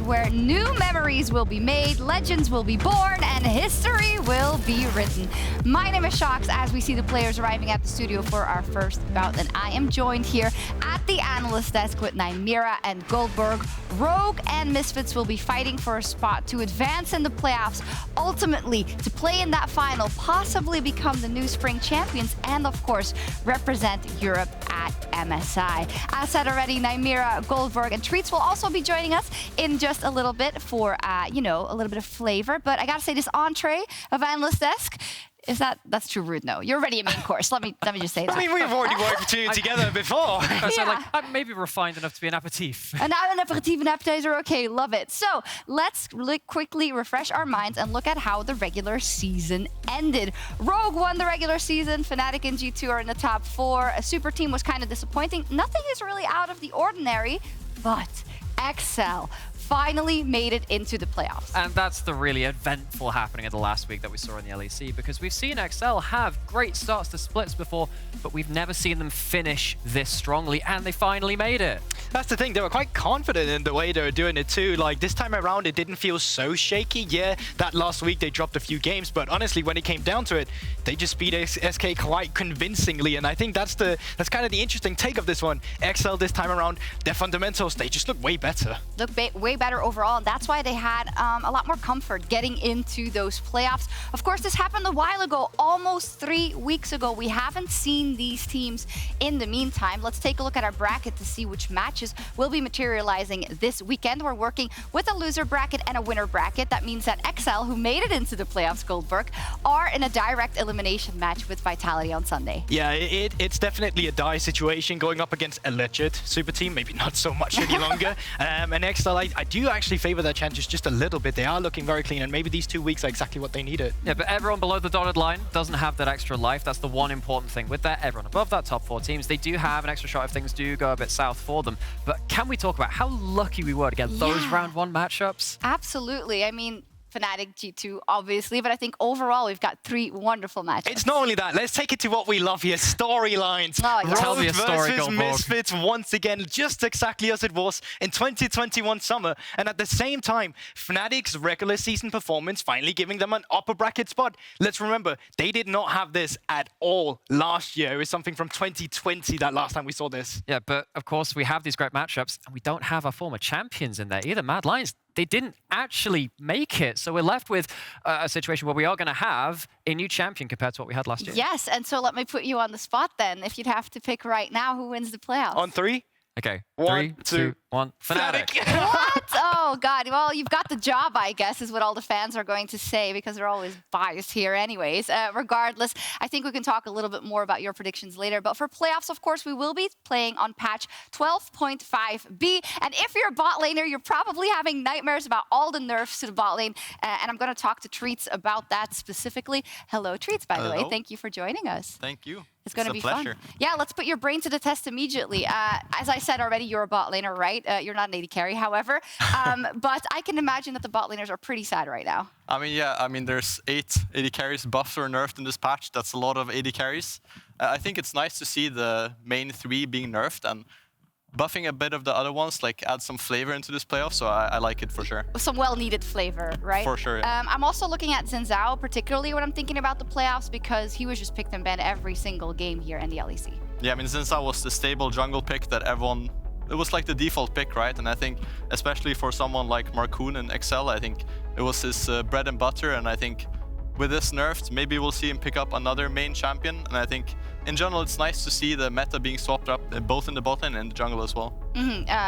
where new memories will be made, legends will be born, and history will be written. My name is Shox as we see the players arriving at the studio for our first bout, and I am joined here at the analyst desk with Nymera and Goldberg. Rogue and Misfits will be fighting for a spot to advance in the playoffs, ultimately to play in that final, possibly become the new spring champions, and of course, represent Europe at MSI. As said already, Nymera, Goldberg, and Treats will also be joining us in just a little bit for, you know, a little bit of flavor. But I gotta say, this entree of Analyst Desk, that's too rude? No, you're already a main course. Let me just say that. I mean, we've already worked together before. So like, maybe refined enough to be an aperitif. And now an aperitif and appetizer, okay, love it. So let's quickly refresh our minds and look at how the regular season ended. Rogue won the regular season. Fnatic and G2 are in the top 4. A super team was kind of disappointing. Nothing is really out of the ordinary, but Excel finally made it into the playoffs. And that's the really eventful happening of the last week that we saw in the LEC, because we've seen XL have great starts to splits before, but we've never seen them finish this strongly, and they finally made it. That's the thing, they were quite confident in the way they were doing it too. Like, this time around, it didn't feel so shaky. Yeah, that last week they dropped a few games, but honestly, when it came down to it, they just beat SK quite convincingly, and I think that's kind of the interesting take of this one. XL this time around, their fundamentals, they just look way better. Look way better overall, and that's why they had a lot more comfort getting into those playoffs. Of course, this happened a while ago, almost 3 weeks ago. We haven't seen these teams in the meantime. Let's take a look at our bracket to see which matches will be materializing this weekend. We're working with a loser bracket and a winner bracket. That means that XL, who made it into the playoffs, Goldberg, are in a direct elimination match with Vitality on Sunday. Yeah, it's definitely a die situation going up against a legit super team, maybe not so much any longer. And XL, I do actually favor their chances just a little bit. They are looking very clean, and maybe these 2 weeks are exactly what they needed. Yeah, but everyone below the dotted line doesn't have that extra life. That's the one important thing. With that, everyone above that top 4 teams, they do have an extra shot if things do go a bit south for them. But can we talk about how lucky we were to get those round 1 matchups? Absolutely. I mean, Fnatic, G2, obviously, but I think overall we've got 3 wonderful matches. It's not only that. Let's take it to what we love here, storylines. Oh, yeah. Tell me a story, versus Goldberg. Misfits once again, just exactly as it was in 2021 summer. And at the same time, Fnatic's regular season performance finally giving them an upper bracket spot. Let's remember, they did not have this at all last year. It was something from 2020 that last time we saw this. Yeah, but of course we have these great matchups, and we don't have our former champions in there either. Mad Lions, they didn't actually make it. So we're left with a situation where we are going to have a new champion compared to what we had last year. Yes, and so let me put you on the spot then. If you'd have to pick right now, who wins the playoffs? On 3? Okay, 1, 3, 2, 1. Fnatic. What? Oh, God. Well, you've got the job, I guess, is what all the fans are going to say, because they're always biased here anyways. Regardless, I think we can talk a little bit more about your predictions later. But for playoffs, of course, we will be playing on patch 12.5b. And if you're a bot laner, you're probably having nightmares about all the nerfs to the bot lane. And I'm going to talk to Treats about that specifically. Hello, Treats, by the way. Thank you for joining us. Thank you. It's going to be pleasure. fun. Yeah, let's put your brain to the test immediately. As I said already, you're a bot laner, right? You're not an AD carry, however. But I can imagine that the bot laners are pretty sad right now. I mean, yeah, I mean, there's 8 AD carries buffed or nerfed in this patch. That's a lot of AD carries. I think it's nice to see the main 3 being nerfed and buffing a bit of the other ones, like add some flavor into this playoff, so I like it for sure. Some well-needed flavor, right? For sure, yeah. I'm also looking at Xin Zhao, particularly when I'm thinking about the playoffs, because he was just picked and banned every single game here in the LEC. Yeah, I mean, Xin Zhao was the stable jungle pick that everyone... It was like the default pick, right? And I think, especially for someone like Marcoon and XL, I think it was his bread and butter, and I think with this nerfed, maybe we'll see him pick up another main champion, and I think in general it's nice to see the meta being swapped up both in the bot lane and the jungle as well.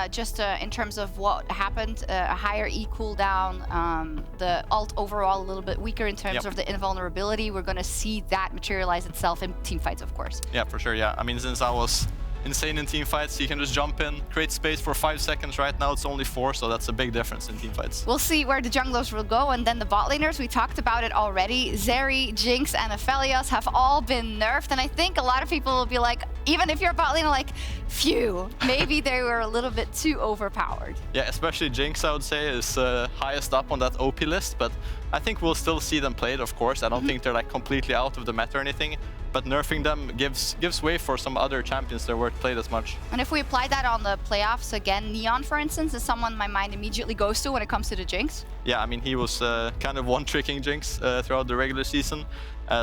Just in terms of what happened, a higher E cooldown, the ult overall a little bit weaker in terms of the invulnerability. We're going to see that materialize itself in team fights, of course. Yeah, for sure, yeah. I mean, since I was insane in team fights, you can just jump in, create space for 5 seconds. Right now it's only 4, so that's a big difference in team fights. We'll see where the junglers will go, and then the bot laners, we talked about it already. Zeri, Jinx, and Aphelios have all been nerfed, and I think a lot of people will be like, Even if you're bot lane, like, phew, maybe they were a little bit too overpowered. Yeah, especially Jinx, I would say, is highest up on that OP list, but I think we'll still see them played, of course. I don't think they're like completely out of the meta or anything, but nerfing them gives way for some other champions that weren't played as much. And if we apply that on the playoffs again, Neon, for instance, is someone my mind immediately goes to when it comes to the Jinx. Yeah, I mean, he was kind of one-tricking Jinx throughout the regular season.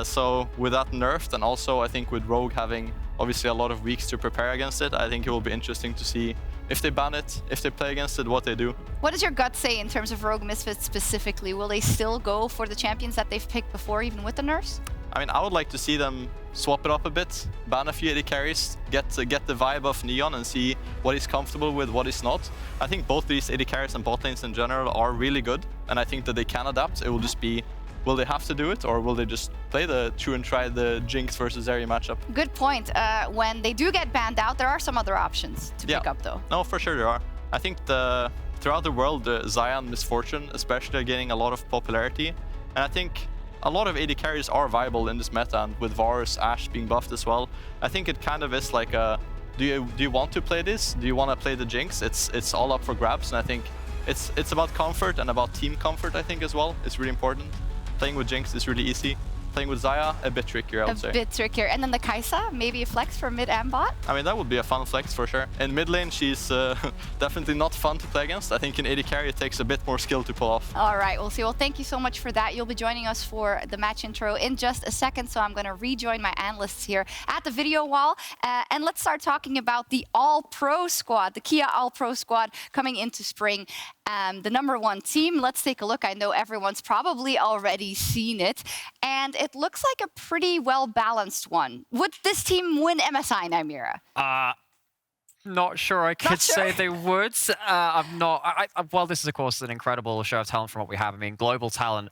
So with that nerfed, and also I think with Rogue having obviously a lot of weeks to prepare against it, I think it will be interesting to see if they ban it, if they play against it, what they do. What does your gut say in terms of Rogue Misfits specifically? Will they still go for the champions that they've picked before, even with the nerfs? I mean, I would like to see them swap it up a bit, ban a few AD carries, get the vibe of Neon and see what he's comfortable with, what he's not. I think both these AD carries and bot lanes in general are really good, and I think that they can adapt. It will just be, will they have to do it, or will they just play the true and try the Jinx versus Zarya matchup? Good point. When they do get banned out, there are some other options to pick up, though. No, for sure there are. I think throughout the world, the Xayah and Misfortune especially are getting a lot of popularity, and I think a lot of AD carries are viable in this meta, and with Varus, Ashe being buffed as well. I think it kind of is like a, do you want to play this? Do you want to play the Jinx? It's all up for grabs, and I think it's about comfort and about team comfort, I think, as well. It's really important. Playing with Jinx is really easy. Playing with Xayah, a bit trickier, I would say. A bit trickier. And then the Kai'Sa, maybe a flex for mid and bot? I mean, that would be a fun flex for sure. In mid lane, she's definitely not fun to play against. I think in AD carry, it takes a bit more skill to pull off. All right, we'll see. Well, thank you so much for that. You'll be joining us for the match intro in just a second, so I'm going to rejoin my analysts here at the video wall. And let's start talking about the All-Pro squad, the Kia All-Pro squad coming into spring. The #1 team. Let's take a look. I know everyone's probably already seen it. And it looks like a pretty well-balanced one. Would this team win MSI, Nymira? Not sure I could say they would. I'm not. Well, this is, of course, an incredible show of talent from what we have. I mean, global talent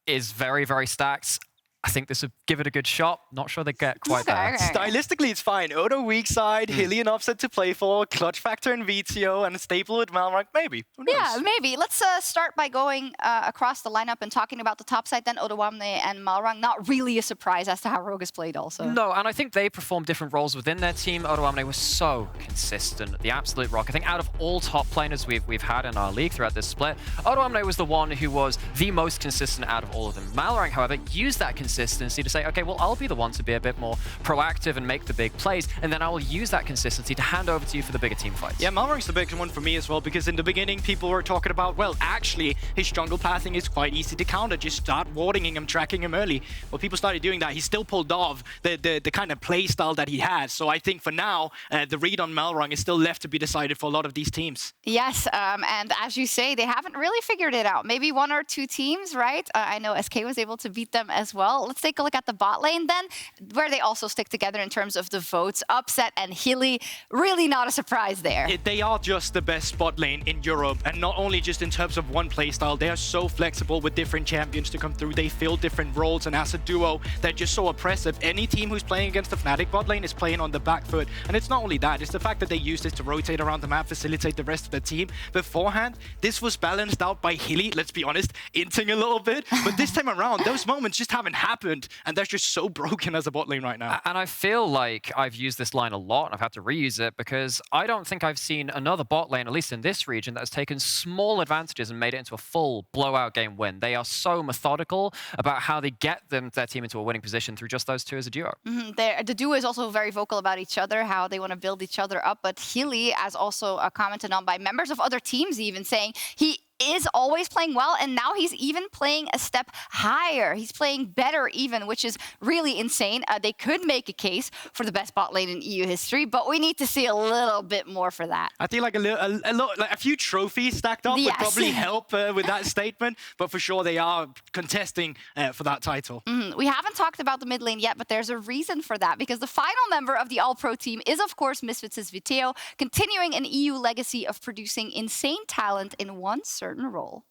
is very, very stacked. I think this would give it a good shot. Not sure they get quite there. Stylistically, it's fine. Odo weak side, Hilly and Offset to play for, Clutch Factor and VTO, and a staple with Malrank, maybe. Who knows? Yeah, maybe. Let's start by going across the lineup and talking about the top side, then Odoamne and Malrank. Not really a surprise as to how Rogue has played also. No, and I think they perform different roles within their team. Odoamne was so consistent, the absolute rock. I think out of all top planers we've had in our league throughout this split, Odoamne was the one who was the most consistent out of all of them. Malrank, however, used that consistency to say, okay, well, I'll be the one to be a bit more proactive and make the big plays, and then I will use that consistency to hand over to you for the bigger team fights. Yeah, Malrank's the big one for me as well, because in the beginning, people were talking about, well, actually, his jungle pathing is quite easy to counter. Just start warding him, tracking him early. Well, people started doing that. He still pulled off the kind of play style that he has. So I think for now, the read on Malrank is still left to be decided for a lot of these teams. Yes, and as you say, they haven't really figured it out. Maybe 1 or 2 teams, right? I know SK was able to beat them as well. Let's take a look at the bot lane then, where they also stick together in terms of the votes. Upset and Hilly, really not a surprise there. They are just the best bot lane in Europe, and not only just in terms of one playstyle, they are so flexible with different champions to come through. They fill different roles, and as a duo, they're just so oppressive. Any team who's playing against the Fnatic bot lane is playing on the back foot, and it's not only that, it's the fact that they use this to rotate around the map, facilitate the rest of the team. Beforehand, this was balanced out by Hilly, let's be honest, inting a little bit, but this time around, those moments just haven't happened, and they're just so broken as a bot lane right now. And I feel like I've used this line a lot, and I've had to reuse it, because I don't think I've seen another bot lane, at least in this region, that has taken small advantages and made it into a full blowout game win. They are so methodical about how they get their team into a winning position through just those two as a duo. The duo is also very vocal about each other, how they want to build each other up, but Hilly, as also commented on by members of other teams even, saying he is always playing well, and now he's even playing a step higher. He's playing better even, which is really insane. They could make a case for the best bot lane in EU history, but we need to see a little bit more for that. I think like a few trophies stacked up would probably help with that statement, but for sure they are contesting for that title. We haven't talked about the mid lane yet, but there's a reason for that, because the final member of the All-Pro team is, of course, Misfits' Viteo, continuing an EU legacy of producing insane talent in one certain role.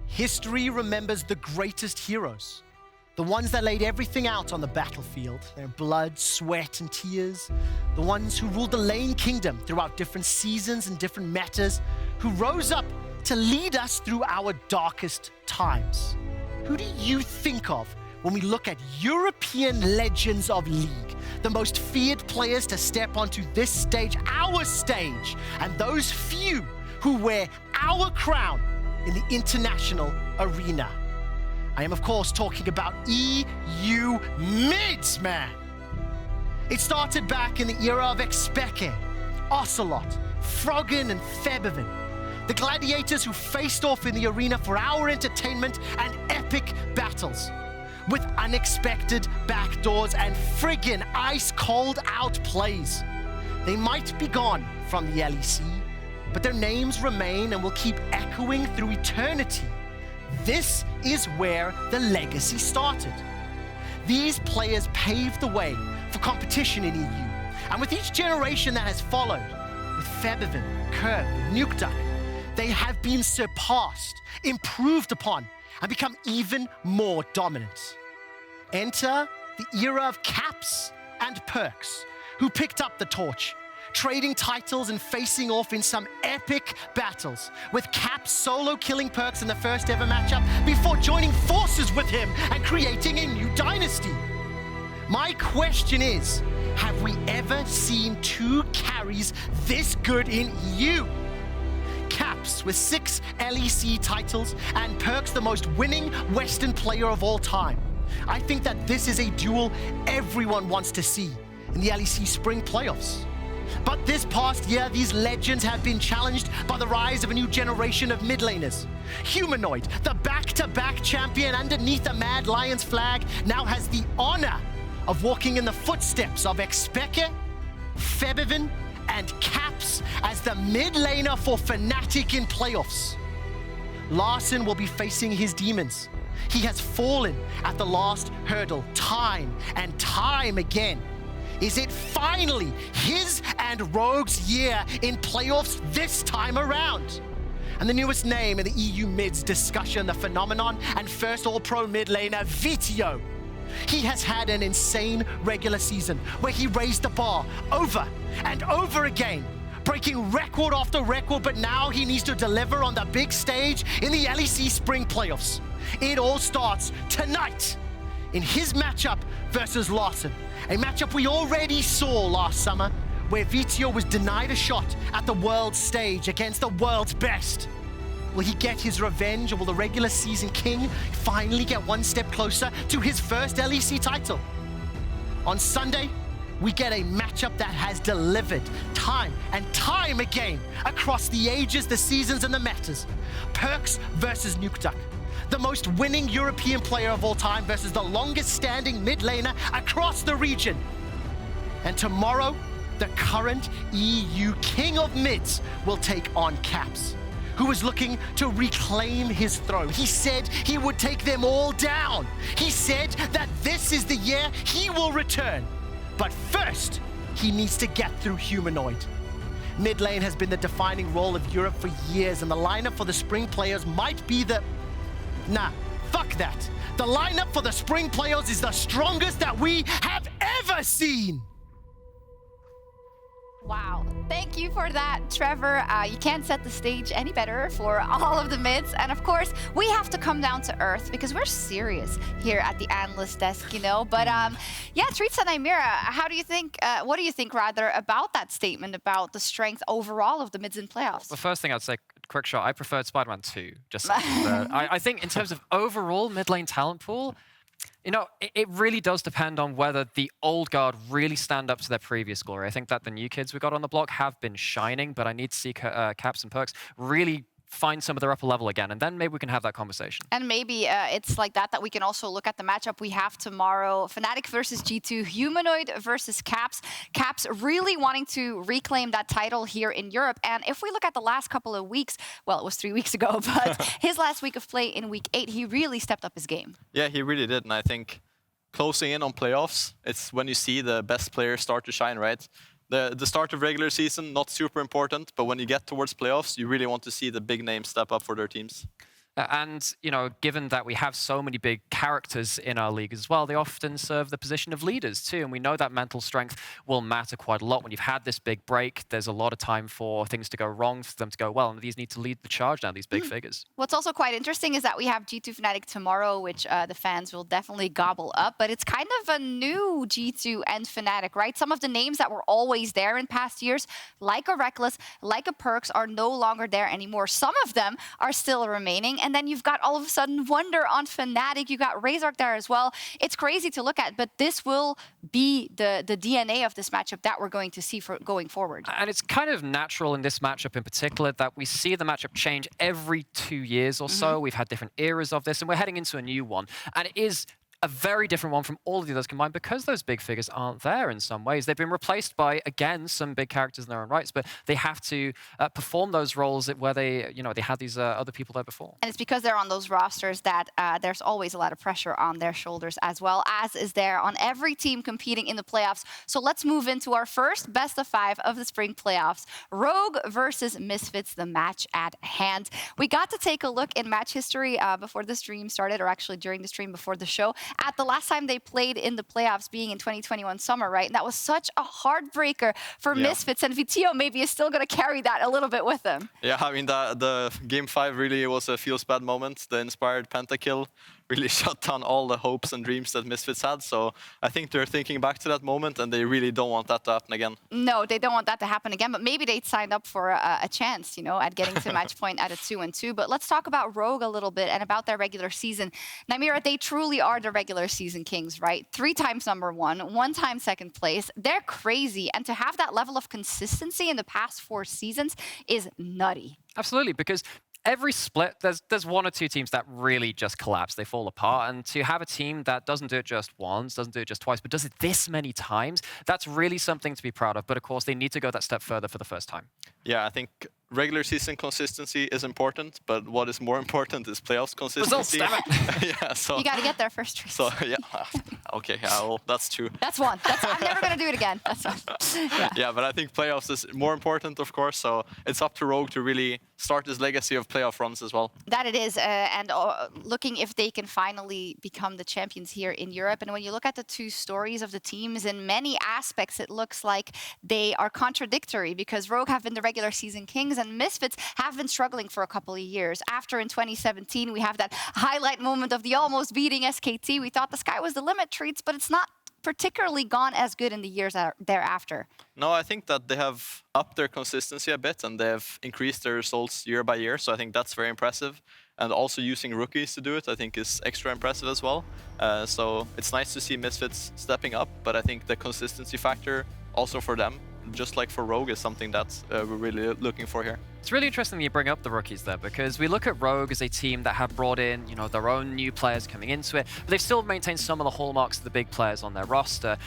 History remembers the greatest heroes, the ones that laid everything out on the battlefield, their blood, sweat, and tears, the ones who ruled the lane kingdom throughout different seasons and different metas, who rose up to lead us through our darkest times. Who do you think of when we look at European legends of League, the most feared players to step onto this stage, our stage, and those few who wear our crown in the international arena. I am, of course, talking about EU mids, man. It started back in the era of FLICKR, Ocelot, Froggen, and Febiven. The gladiators who faced off in the arena for our entertainment and epic battles, with unexpected backdoors and friggin' ice-cold outplays. They might be gone from the LEC, but their names remain and will keep echoing through eternity. This is where the legacy started. These players paved the way for competition in EU, and with each generation that has followed, with Febiven, Kerb, Nukeduck, they have been surpassed, improved upon, and become even more dominant. Enter the era of Caps and Perks, who picked up the torch, trading titles and facing off in some epic battles, with Caps solo killing Perks in the first ever matchup before joining forces with him and creating a new dynasty. My question is, have we ever seen two carries this good in EU? Caps with 6 LEC titles and Perks the most winning Western player of all time. I think that this is a duel everyone wants to see in the LEC Spring Playoffs. But this past year, these legends have been challenged by the rise of a new generation of mid laners. Humanoid, the back-to-back champion underneath the Mad Lions flag, now has the honor of walking in the footsteps of FLICKR, Febiven, and Caps as the mid laner for Fnatic in playoffs. Larssen will be facing his demons. He has fallen at the last hurdle time and time again. Is it finally his and Rogue's year in playoffs this time around? And the newest name in the EU mids discussion, the phenomenon and first all-pro mid laner, Vitio. He has had an insane regular season where he raised the bar over and over again, breaking record after record, but now he needs to deliver on the big stage in the LEC Spring Playoffs. It all starts tonight in his matchup versus Larssen, a matchup we already saw last summer, where Vitio was denied a shot at the world stage against the world's best. Will he get his revenge, or will the regular season king finally get one step closer to his first LEC title? On Sunday, we get a matchup that has delivered time and time again across the ages, the seasons, and the metas. Perks versus Nukeduck, the most winning European player of all time versus the longest standing mid laner across the region. And tomorrow, the current EU king of mids will take on Caps, who is looking to reclaim his throne. He said he would take them all down. He said that this is the year he will return. But first, he needs to get through Humanoid. Mid lane has been the defining role of Europe for years, and the lineup for the Spring Players might be the... Nah, fuck that. The lineup for the Spring Players is the strongest that we have ever seen. Wow, thank you for that, Trevor. You can't set the stage any better for all of the mids. And of course, we have to come down to earth because we're serious here at the analyst desk, you know. But yeah, Treats and Nymera, how do you think, what do you think rather about that statement about the strength overall of the mids in playoffs? The first thing I'd say, quick shot, I preferred Spider-Man 2. Just I think in terms of overall mid lane talent pool, you know, it really does depend on whether the old guard really stand up to their previous glory. I think that the new kids we got on the block have been shining, but I need to see Caps and Perks really find some of their upper level again, and then maybe we can have that conversation. And maybe it's like that we can also look at the matchup we have tomorrow. Fnatic versus G2, Humanoid versus Caps. Caps really wanting to reclaim that title here in Europe. And if we look at the last couple of weeks, well, it was 3 weeks ago, but his last week of play in week 8, he really stepped up his game. Yeah, he really did. And I think closing in on playoffs, it's when you see the best players start to shine, right? The start of regular season, not super important, but when you get towards playoffs, you really want to see the big names step up for their teams. And, you know, given that we have so many big characters in our league as well, they often serve the position of leaders too. And we know that mental strength will matter quite a lot. When you've had this big break, there's a lot of time for things to go wrong, for them to go well. And these need to lead the charge now, these big figures. What's also quite interesting is that we have G2 Fnatic tomorrow, which the fans will definitely gobble up. But it's kind of a new G2 and Fnatic, right? Some of the names that were always there in past years, like a Reckless, like a Perks, are no longer there anymore. Some of them are still remaining. And then you've got all of a sudden Wonder on Fnatic. You got Razork there as well. It's crazy to look at, but this will be the DNA of this matchup that we're going to see for going forward. And it's kind of natural in this matchup in particular that we see the matchup change every 2 years or so. We've had different eras of this, and we're heading into a new one. And it is a very different one from all of the others combined because those big figures aren't there in some ways. They've been replaced by, again, some big characters in their own rights, but they have to perform those roles where they, you know, they had these other people there before. And it's because they're on those rosters that there's always a lot of pressure on their shoulders, as well as is there on every team competing in the playoffs. So let's move into our first best of 5 of the spring playoffs. Rogue versus Misfits, the match at hand. We got to take a look in match history before the stream started, or actually during the stream before the show, at the last time they played in the playoffs being in 2021 summer, right? And that was such a heartbreaker for Misfits, and Vitio maybe is still going to carry that a little bit with them. Yeah, I mean, the Game 5 really was a feels bad moment. The inspired pentakill really shut down all the hopes and dreams that Misfits had. So I think they're thinking back to that moment, and they really don't want that to happen again. No, they don't want that to happen again, but maybe they'd signed up for a chance, you know, at getting to match point at a 2-2. But let's talk about Rogue a little bit and about their regular season. Namira, they truly are the regular season kings, right? 3 times #1, 1 time second place. They're crazy. And to have that level of consistency in the past 4 seasons is nutty. Absolutely, because every split, there's 1 or 2 teams that really just collapse. They fall apart. And to have a team that doesn't do it just once, doesn't do it just twice, but does it this many times, that's really something to be proud of. But of course, they need to go that step further for the first time. Yeah, I think regular season consistency is important, but what is more important is playoffs consistency. Results, damn it. Yeah, so You got to get there first, Trace. So yeah, okay, yeah, well, that's true. That's one. I'm never going to do it again. That's one. Yeah, but I think playoffs is more important, of course. So it's up to Rogue to really start this legacy of playoff runs as well. That it is, and looking if they can finally become the champions here in Europe. And when you look at the 2 stories of the teams, in many aspects, it looks like they are contradictory because Rogue have been the regular season kings and Misfits have been struggling for a couple of years. After in 2017, we have that highlight moment of the almost beating SKT. We thought the sky was the limit, Treats, but it's not particularly gone as good in the years thereafter. No, I think that they have upped their consistency a bit and they have increased their results year by year. So I think that's very impressive. And also using rookies to do it, I think is extra impressive as well. So it's nice to see Misfits stepping up, but I think the consistency factor also for them, just like for Rogue, is something that we're really looking for here. It's really interesting that you bring up the rookies there because we look at Rogue as a team that have brought in, you know, their own new players coming into it, but they've still maintained some of the hallmarks of the big players on their roster.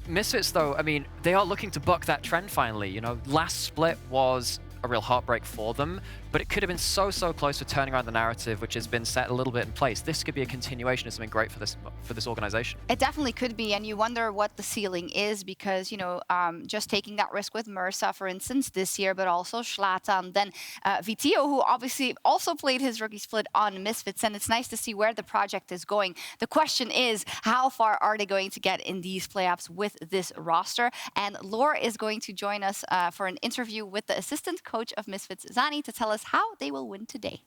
Misfits, though, I mean, they are looking to buck that trend finally. You know, last split was a real heartbreak for them, but it could have been so close to turning around the narrative, which has been set a little bit in place. This could be a continuation of something great for this organization. It definitely could be, and you wonder what the ceiling is because, you know, just taking that risk with Mursa, for instance, this year, but also Zlatan, then Vitio, who obviously also played his rookie split on Misfits, and it's nice to see where the project is going. The question is, how far are they going to get in these playoffs with this roster? And Lore is going to join us for an interview with the assistant coach of Misfits, Zani, to tell us how they will win today.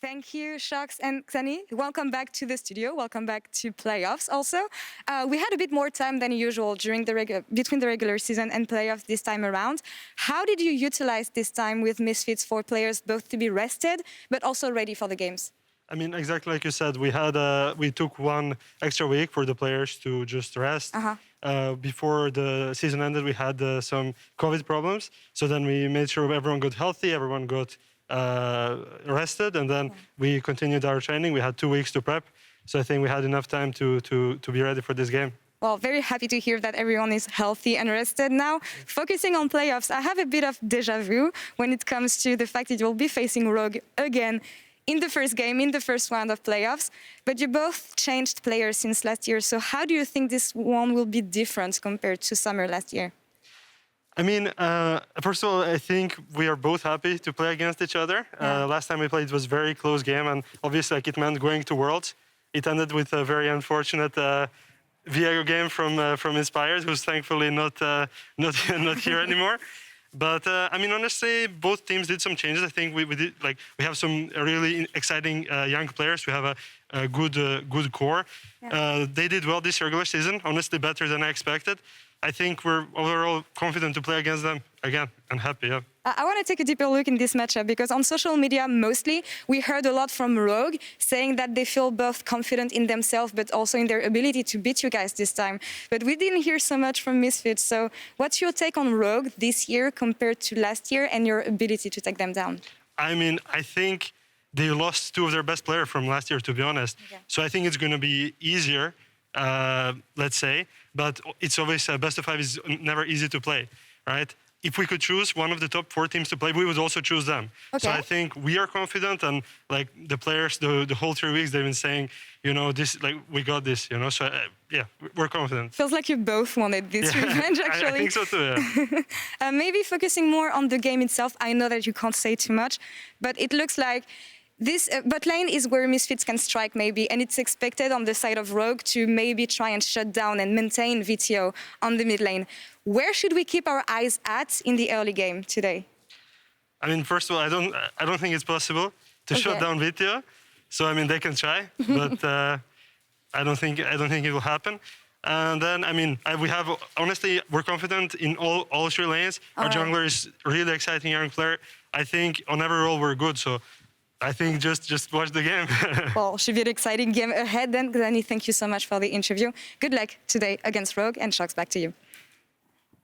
Thank you, Shox and Xani. Welcome back to the studio. Welcome back to playoffs also. We had a bit more time than usual during between the regular season and playoffs this time around. How did you utilize this time with Misfits for players both to be rested, but also ready for the games? I mean, exactly like you said, we took 1 extra week for the players to just rest. Before the season ended, we had some COVID problems. So then we made sure everyone got healthy, everyone got rested, and then we continued our training. We had 2 weeks to prep. So I think we had enough time to be ready for this game. Well, very happy to hear that everyone is healthy and rested now. Focusing on playoffs, I have a bit of déjà vu when it comes to the fact that you'll be facing Rogue again in the first game, in the first round of playoffs. But you both changed players since last year. So how do you think this one will be different compared to summer last year? I mean, first of all, I think we are both happy to play against each other. Last time we played, it was a very close game, and obviously, like, it meant going to Worlds. It ended with a very unfortunate Viego game from Inspired, who's thankfully not here anymore. But I mean, honestly, both teams did some changes. I think we did, like, we have some really exciting young players. We have a good core. They did well this regular season, honestly better than I expected. I think we're overall confident to play against them again and happy. Yeah. I want to take a deeper look in this matchup because on social media, mostly, we heard a lot from Rogue saying that they feel both confident in themselves but also in their ability to beat you guys this time. But we didn't hear so much from Misfits. So what's your take on Rogue this year compared to last year and your ability to take them down? I mean, I think they lost two of their best players from last year, to be honest. Okay. So I think it's going to be easier, let's say. But it's always best of 5 is never easy to play, right? If we could choose one of the top 4 teams to play, we would also choose them. Okay. So I think we are confident, and like the players, the whole 3 weeks they've been saying, you know, this, like, we got this, you know. So yeah, we're confident. Feels like you both wanted this revenge, actually. I think so too. Yeah. Maybe focusing more on the game itself. I know that you can't say too much, but it looks like this bot lane is where Misfits can strike maybe, and it's expected on the side of Rogue to maybe try and shut down and maintain VTO on the mid lane. Where should we keep our eyes at in the early game today? I mean, first of all, I don't think it's possible to shut down VTO. So I mean, they can try, but I don't think it will happen. And then, I mean, honestly, we're confident in all 3 lanes. Our jungler is a really exciting young player. I think on every role we're good. So I think just watch the game. Well, should be an exciting game ahead then. Danny, thank you so much for the interview. Good luck today against Rogue, and Shox, back to you.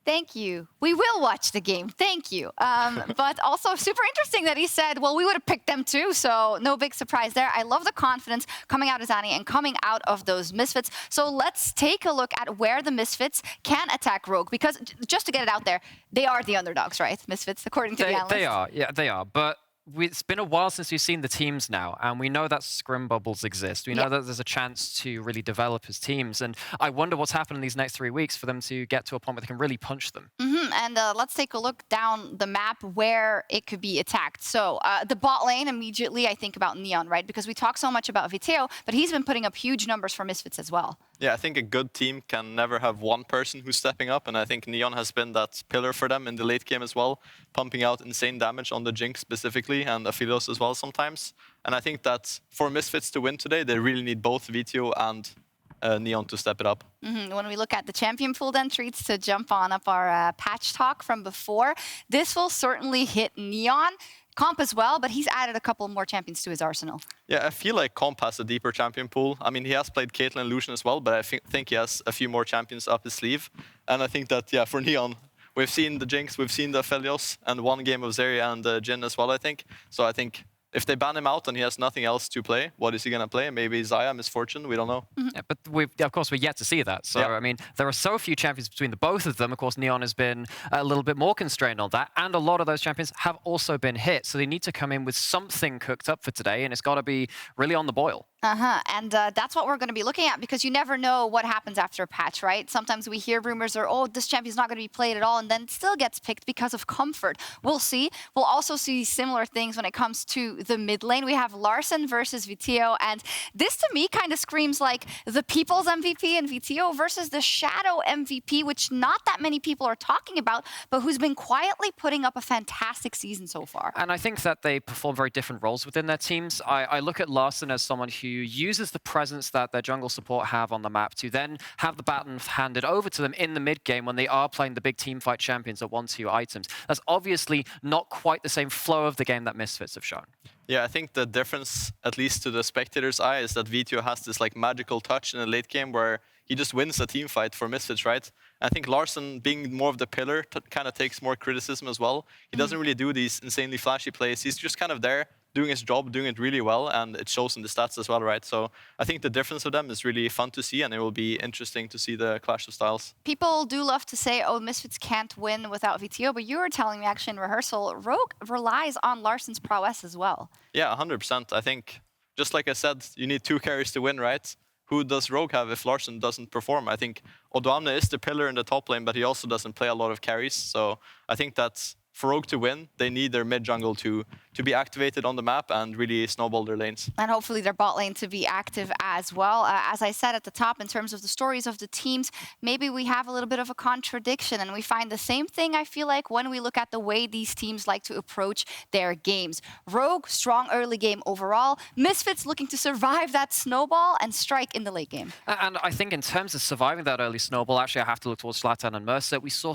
Thank you. We will watch the game. Thank you. But also super interesting that he said, well, we would have picked them too. So no big surprise there. I love the confidence coming out of Zani and coming out of those Misfits. So let's take a look at where the Misfits can attack Rogue. Because just to get it out there, they are the underdogs, right? Misfits, according to the analysts. They are. Yeah, they are. But it's been a while since we've seen the teams now, and we know that scrim bubbles exist. We know that there's a chance to really develop as teams, and I wonder what's happened in these next 3 weeks for them to get to a point where they can really punch them. And let's take a look down the map where it could be attacked. So the bot lane, immediately I think about Neon, right? Because we talk so much about Viteo, but he's been putting up huge numbers for Misfits as well. Yeah, I think a good team can never have one person who's stepping up, and I think Neon has been that pillar for them in the late game as well, pumping out insane damage on the Jinx specifically, and Aphelios as well sometimes. And I think that for Misfits to win today, they really need both Viteo and Neon to step it up. When we look at the champion pool then, Treats, to jump on up our patch talk from before, this will certainly hit Neon. Comp as well, but he's added a couple more champions to his arsenal. Yeah, I feel like Comp has a deeper champion pool. I mean, he has played Caitlyn and Lucian as well, but I think he has a few more champions up his sleeve. And I think that, yeah, for Neon, we've seen the Jinx, we've seen the Aphelios, and 1 game of Zarya and Jhin as well, I think. So I think if they ban him out and he has nothing else to play, what is he going to play? Maybe Xayah, Misfortune, we don't know. Yeah, but of course, we're yet to see that. So, I mean, there are so few champions between the both of them. Of course, Neon has been a little bit more constrained on that. And a lot of those champions have also been hit. So they need to come in with something cooked up for today. And it's got to be really on the boil. And that's what we're going to be looking at, because you never know what happens after a patch, right? Sometimes we hear rumors or, oh, this champion's not going to be played at all, and then it still gets picked because of comfort. We'll see. We'll also see similar things when it comes to the mid lane. We have Larssen versus Viteo, and this to me kind of screams like the People's MVP and Viteo versus the Shadow MVP, which not that many people are talking about, but who's been quietly putting up a fantastic season so far. And I think that they perform very different roles within their teams. I look at Larssen as someone who uses the presence that their jungle support have on the map to then have the baton handed over to them in the mid game when they are playing the big team fight champions at 1-2 items. That's obviously not quite the same flow of the game that Misfits have shown. Yeah, I think the difference, at least to the spectator's eye, is that Viteo has this like magical touch in the late game where he just wins a team fight for Misfits, right? I think Larssen, being more of the pillar, kind of takes more criticism as well. He doesn't really do these insanely flashy plays. He's just kind of there, doing his job, doing it really well, and it shows in the stats as well, right? So I think the difference of them is really fun to see, and it will be interesting to see the clash of styles. People do love to say, oh, Misfits can't win without VTO, but you were telling me actually in rehearsal, Rogue relies on Larssen's prowess as well. Yeah, 100%. I think, just like I said, you need 2 carries to win, right? who does Rogue have if Larsen doesn't perform? I think Odoamne is the pillar in the top lane, but he also doesn't play a lot of carries. So I think that's for Rogue to win, they need their mid jungle to be activated on the map and really snowball their lanes. And hopefully their bot lane to be active as well. As I said at the top, in terms of the stories of the teams, maybe we have a little bit of a contradiction, and we find the same thing, I feel like, when we look at the way these teams like to approach their games. Rogue, strong early game overall. Misfits looking to survive that snowball and strike in the late game. And I think in terms of surviving that early snowball, actually I have to look towards Zlatan and Mercer. We saw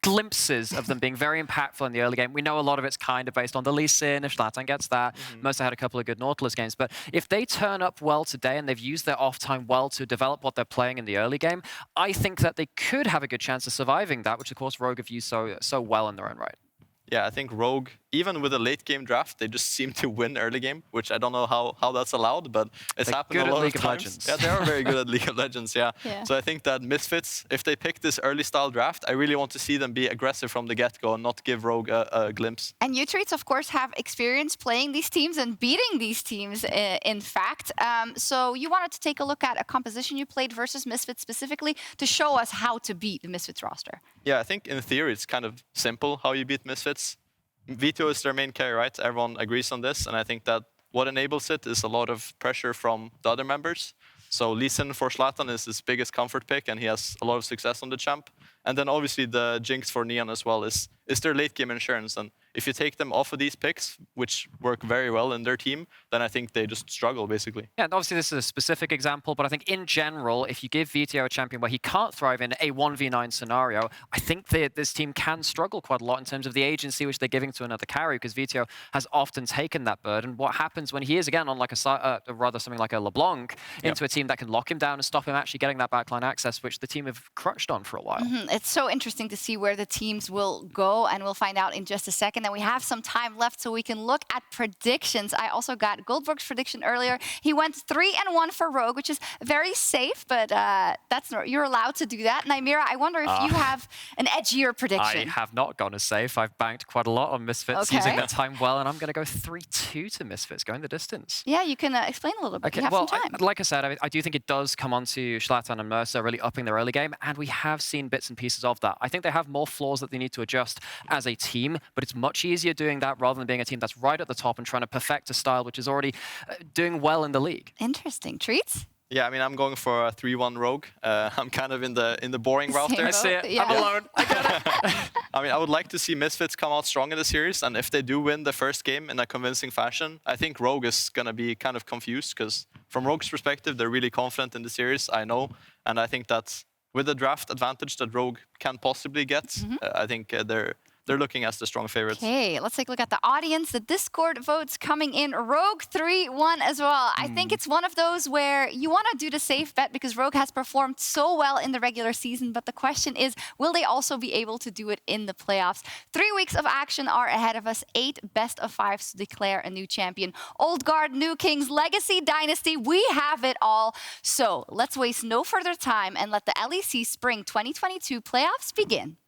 glimpses of them being very impactful in the early game. We know a lot of it's kind of based on the Lee Sin, if Zlatan gets that. Mercer had a couple of good Nautilus games. But if they turn up well today and they've used their off time well to develop what they're playing in the early game, I think that they could have a good chance of surviving that, which of course Rogue have used so well in their own right. Yeah, I think Rogue, even with a late game draft, they just seem to win early game, which I don't know how that's allowed, but it's happened a lot of times. Yeah, they are very good at League of Legends, yeah. So I think that Misfits, if they pick this early style draft, I really want to see them be aggressive from the get-go and not give Rogue a glimpse. And you treats, of course, have experience playing these teams and beating these teams, in fact. So you wanted to take a look at a composition you played versus Misfits specifically to show us how to beat the Misfits roster. Yeah, I think in theory it's kind of simple how you beat Misfits. Vito is their main carry, right? Everyone agrees on this, and I think that what enables it is a lot of pressure from the other members. So Lee Sin for Zlatan is his biggest comfort pick, and he has a lot of success on the champ. And then obviously the Jinx for Neon as well is their late game insurance. And if you take them off of these picks, which work very well in their team, then I think they just struggle, basically. Yeah, and obviously this is a specific example, but I think in general, if you give VTO a champion where he can't thrive in a 1v9 scenario, I think this team can struggle quite a lot in terms of the agency which they're giving to another carry, because VTO has often taken that burden. What happens when he is, again, on like rather something like a LeBlanc, into a team that can lock him down and stop him actually getting that backline access, which the team have crutched on for a while. It's so interesting to see where the teams will go, and we'll find out in just a second. And we have some time left so we can look at predictions. I also got Goldberg's prediction earlier. He went 3-1 for Rogue, which is very safe, but you're allowed to do that. Nymira, I wonder if you have an edgier prediction. I have not gone as safe. I've banked quite a lot on Misfits using that time well, and I'm going to go 3-2 to Misfits, going the distance. Yeah, you can explain a little bit. Okay, you have well, some time. like I said, I do think it does come on to Zlatan and Mercer really upping their early game, and we have seen bits and pieces of that. I think they have more flaws that they need to adjust as a team, but it's much easier doing that rather than being a team that's right at the top and trying to perfect a style which is already doing well in the league. Interesting. Treats? Yeah, I mean, I'm going for a 3-1 Rogue. I'm kind of in the boring route there. I see it. Yeah. I'm alone. I get it. I mean, I would like to see Misfits come out strong in the series, and if they do win the first game in a convincing fashion, I think Rogue is going to be kind of confused, because from Rogue's perspective, they're really confident in the series, I know, and I think that with the draft advantage that Rogue can possibly get, I think they're looking as the strong favorites. Okay, let's take a look at the audience. The Discord votes coming in. Rogue 3-1 as well. I think it's one of those where you want to do the safe bet because Rogue has performed so well in the regular season, but the question is, will they also be able to do it in the playoffs? 3 weeks of action are ahead of us. 8 best of 5s to declare a new champion. Old Guard, New Kings, Legacy, Dynasty, we have it all. So let's waste no further time and let the LEC Spring 2022 playoffs begin.